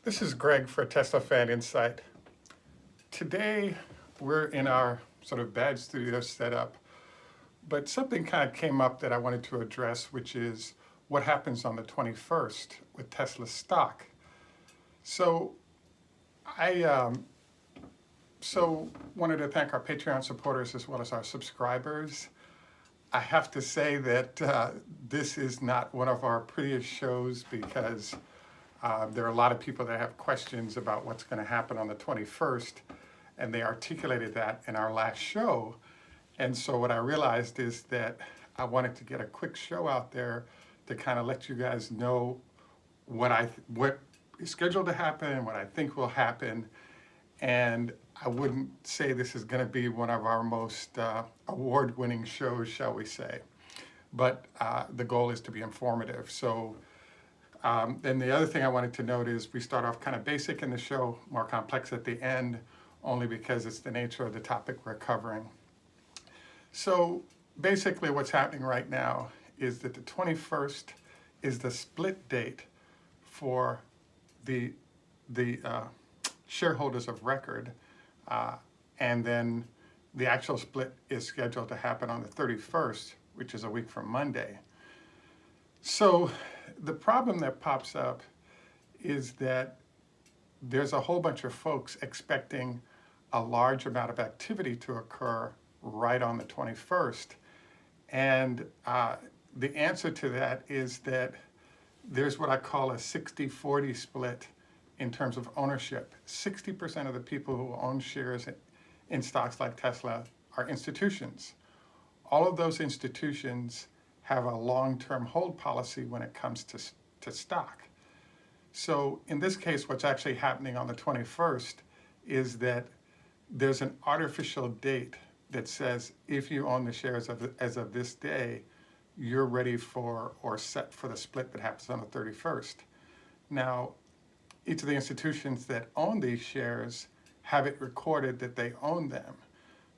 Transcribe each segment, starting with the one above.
This is Greg for Teslafaninsight. Today, we're in our sort of badge studio setup, but something kind of came up that I wanted to address, which is what happens on the 21st with Tesla stock. So I wanted to thank our Patreon supporters as well as our subscribers. I have to say that this is not one of our prettiest shows because there are a lot of people that have questions about what's going to happen on the 21st, and they articulated that in our last show. And so what I realized is that I wanted to get a quick show out there to kind of let you guys know what is scheduled to happen and what I think will happen. And I wouldn't say this is going to be one of our most award-winning shows, shall we say. But the goal is to be informative. So then the other thing I wanted to note is we start off kind of basic in the show, more complex at the end, only because it's the nature of the topic we're covering. So basically what's happening right now is that the 21st is the split date for the shareholders of record, and then the actual split is scheduled to happen on the 31st, which is a week from Monday. So the problem that pops up is that there's a whole bunch of folks expecting a large amount of activity to occur right on the 21st. And the answer to that is that there's what I call a 60-40 split in terms of ownership. 60% of the people who own shares in stocks like Tesla are institutions. All of those institutions have a long-term hold policy when it comes to stock. So in this case, what's actually happening on the 21st is that there's an artificial date that says if you own the shares as of this day, you're ready for or set for the split that happens on the 31st. Now, each of the institutions that own these shares have it recorded that they own them.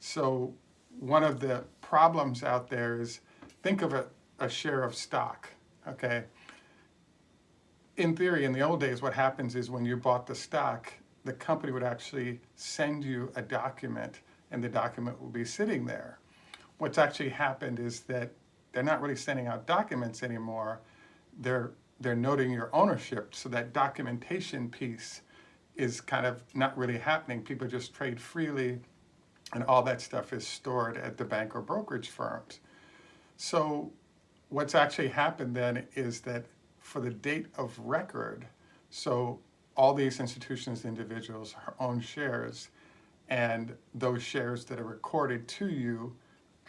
So one of the problems out there is, think of a share of stock, okay? In theory, in the old days, what happens is when you bought the stock, the company would actually send you a document, and the document will be sitting there. What's actually happened is that they're not really sending out documents anymore. They're noting your ownership, so that documentation piece is kind of not really happening. People just trade freely, and all that stuff is stored at the bank or brokerage firms. So what's actually happened then is that for the date of record, so all these institutions, individuals own shares, and those shares that are recorded to you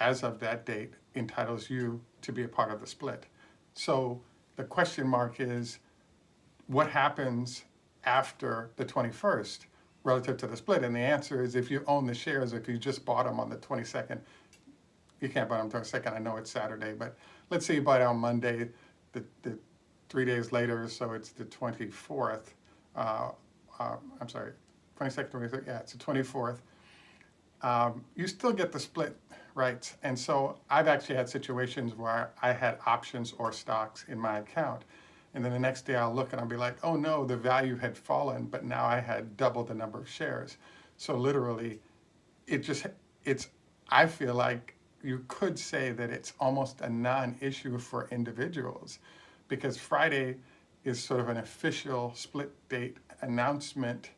as of that date entitles you to be a part of the split. So the question mark is, what happens after the 21st relative to the split? And the answer is, if you own the shares, if you just bought them on the 22nd, you can't buy them on the 22nd, I know it's Saturday, but let's say you buy it on Monday, the 3 days later, so it's the 24th. I'm sorry, 22nd, 23rd, yeah, it's the 24th. You still get the split rights. And so I've actually had situations where I had options or stocks in my account. And then the next day I'll look and I'll be like, oh no, the value had fallen, but now I had double the number of shares. So literally, I feel like you could say that it's almost a non-issue for individuals, because Friday is sort of an official split date announcement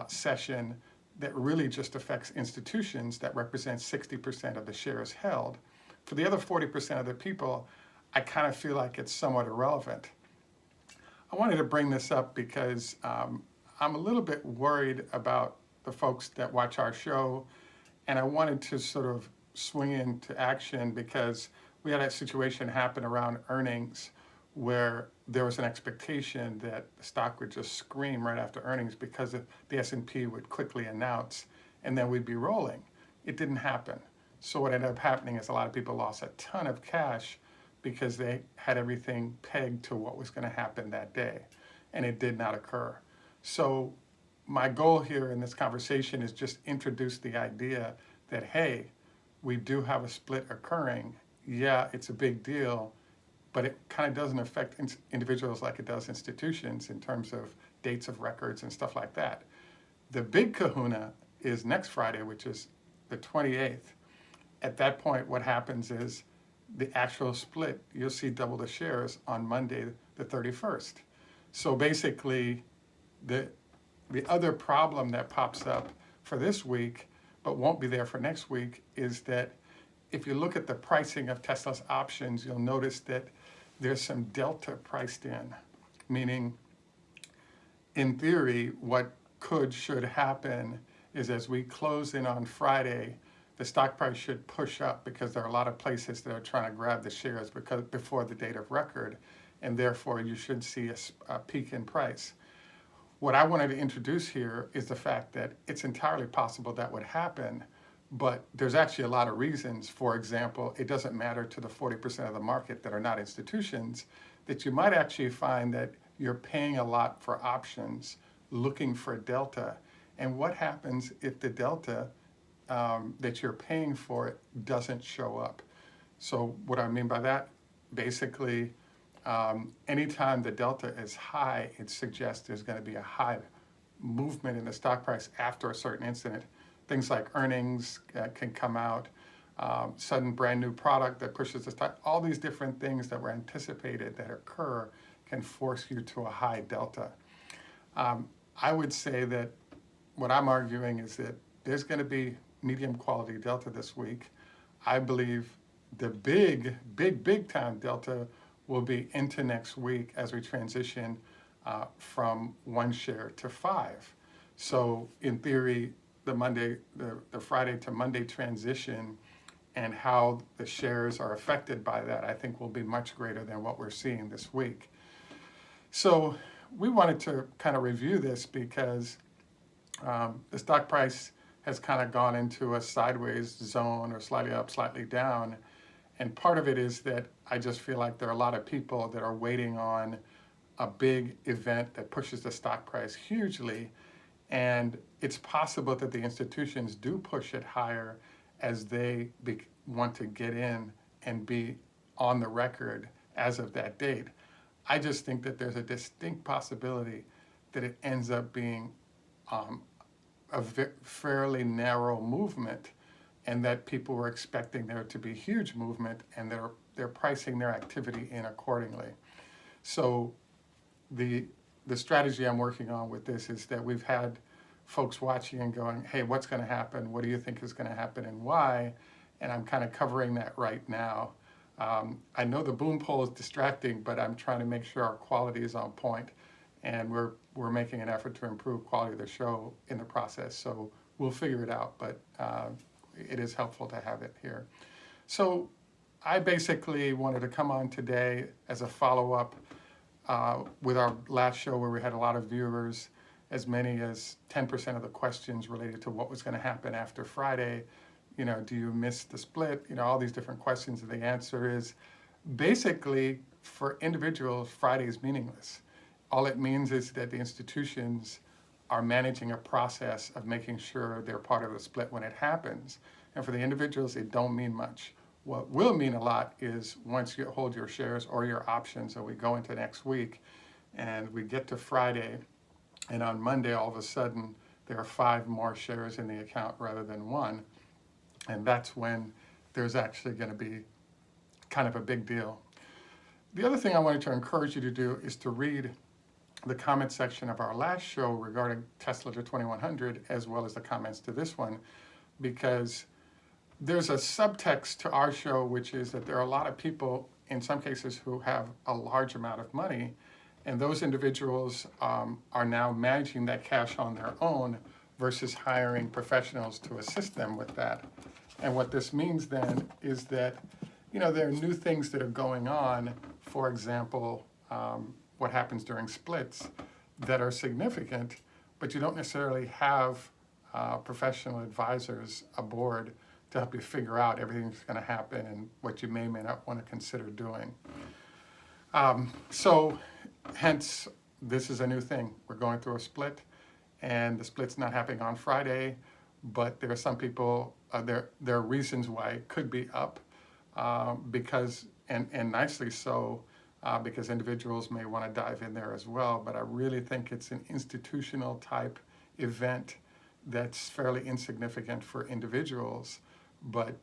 session that really just affects institutions that represent 60% of the shares held. For the other 40% of the people, I kind of feel like it's somewhat irrelevant. I wanted to bring this up because I'm a little bit worried about the folks that watch our show, and I wanted to sort of swing into action because we had a situation happen around earnings where there was an expectation that the stock would just scream right after earnings because the S&P would quickly announce and then we'd be rolling. It didn't happen. So what ended up happening is a lot of people lost a ton of cash because they had everything pegged to what was going to happen that day, and it did not occur. So my goal here in this conversation is just introduce the idea that, hey, we do have a split occurring. Yeah, it's a big deal, but it kind of doesn't affect individuals like it does institutions in terms of dates of records and stuff like that. The big kahuna is next Friday, which is the 28th. At that point, what happens is the actual split, you'll see double the shares on Monday, the 31st. So basically, the other problem that pops up for this week, but won't be there for next week, is that if you look at the pricing of Tesla's options, you'll notice that there's some delta priced in, meaning in theory, what should happen is as we close in on Friday, the stock price should push up because there are a lot of places that are trying to grab the shares before the date of record, and therefore you should see a peak in price. What I wanted to introduce here is the fact that it's entirely possible that would happen, but there's actually a lot of reasons. For example, it doesn't matter to the 40% of the market that are not institutions, that you might actually find that you're paying a lot for options, looking for delta. And what happens if the delta that you're paying for it doesn't show up? So what I mean by that, basically, anytime the delta is high, it suggests there's going to be a high movement in the stock price after a certain incident. Things like earnings can come out, sudden brand new product that pushes the stock, all these different things that were anticipated that occur can force you to a high delta. I would say that what I'm arguing is that there's going to be medium quality delta this week. I believe the big time delta will be into next week as we transition from 1 share to 5. So in theory, the Friday to Monday transition and how the shares are affected by that, I think will be much greater than what we're seeing this week. So we wanted to kind of review this because the stock price has kind of gone into a sideways zone or slightly up, slightly down. And part of it is that I just feel like there are a lot of people that are waiting on a big event that pushes the stock price hugely. And it's possible that the institutions do push it higher as they want to get in and be on the record as of that date. I just think that there's a distinct possibility that it ends up being a fairly narrow movement, and that people were expecting there to be huge movement, and they're pricing their activity in accordingly. So the strategy I'm working on with this is that we've had folks watching and going, hey, what's going to happen? What do you think is going to happen and why? And I'm kind of covering that right now. I know the boom pole is distracting, but I'm trying to make sure our quality is on point, and we're making an effort to improve quality of the show in the process. So we'll figure it out, but it is helpful to have it here. So I basically wanted to come on today as a follow-up with our last show where we had a lot of viewers. As many as 10% of the questions related to what was going to happen after Friday. You know, do you miss the split? You know, all these different questions. And the answer is basically for individuals, Friday is meaningless. All it means is that the institutions are managing a process of making sure they're part of the split when it happens. And for the individuals, it don't mean much. What will mean a lot is once you hold your shares or your options, and we go into next week and we get to Friday, and on Monday, all of a sudden, there are 5 more shares in the account rather than 1. And that's when there's actually going to be kind of a big deal. The other thing I wanted to encourage you to do is to read the comment section of our last show regarding Tesla to 2100, as well as the comments to this one, because there's a subtext to our show, which is that there are a lot of people, in some cases, who have a large amount of money, and those individuals are now managing that cash on their own versus hiring professionals to assist them with that. And what this means then is that, you know, there are new things that are going on. For example, what happens during splits that are significant, but you don't necessarily have professional advisors aboard to help you figure out everything that's going to happen and what you may or may not want to consider doing. So hence, this is a new thing. We're going through a split, and the split's not happening on Friday, but there are some people, there are reasons why it could be up because, and nicely so, because individuals may want to dive in there as well. But I really think it's an institutional type event that's fairly insignificant for individuals, but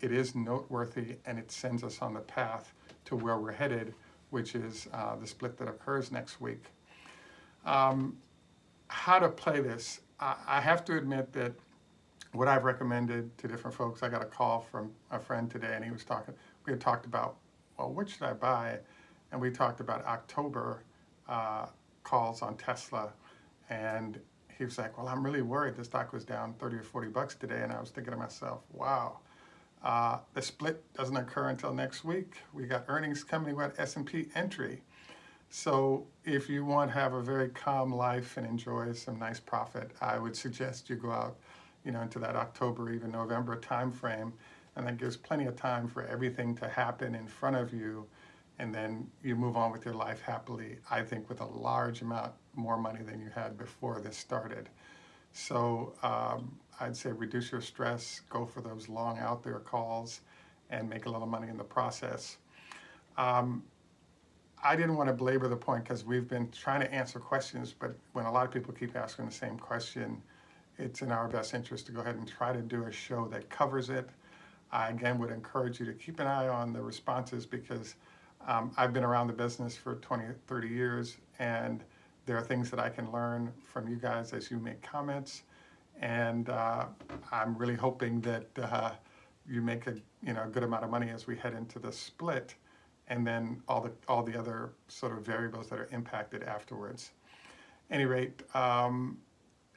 it is noteworthy, and it sends us on the path to where we're headed, which is the split that occurs next week. How to play this? I have to admit that what I've recommended to different folks, I got a call from a friend today, and we had talked about, well, what should I buy? And we talked about October calls on Tesla, and he was like, well, I'm really worried. The stock was down 30 or 40 bucks today. And I was thinking to myself, wow, the split doesn't occur until next week. We got earnings coming, we got S&P entry. So if you want to have a very calm life and enjoy some nice profit, I would suggest you go out, into that October, even November timeframe. And that gives plenty of time for everything to happen in front of you. And then you move on with your life happily, I think, with a large amount more money than you had before this started. So I'd say reduce your stress, go for those long out there calls, and make a little money in the process. I didn't want to belabor the point because we've been trying to answer questions, but when a lot of people keep asking the same question, it's in our best interest to go ahead and try to do a show that covers it. I, again, would encourage you to keep an eye on the responses, because I've been around the business for 20, 30 years, and there are things that I can learn from you guys as you make comments. And I'm really hoping that you make a good amount of money as we head into the split, and then all the other sort of variables that are impacted afterwards. At any rate,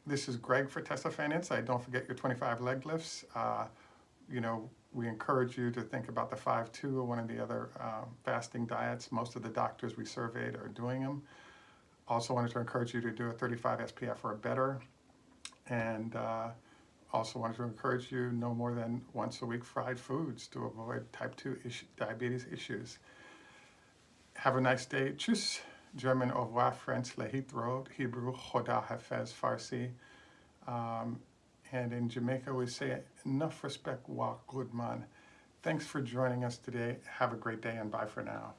this is Greg for Teslafaninsight. Don't forget your 25 leg lifts. We encourage you to think about the 5-2 or one of the other fasting diets. Most of the doctors we surveyed are doing them. Also wanted to encourage you to do a 35 SPF or better. And also wanted to encourage you no more than once a week fried foods to avoid type 2 diabetes issues. Have a nice day. Tschüss. German, au revoir. French, lehitrod. Hebrew, choda hafez. Farsi. And in Jamaica, we say, enough respect, wa good man. Thanks for joining us today. Have a great day, and bye for now.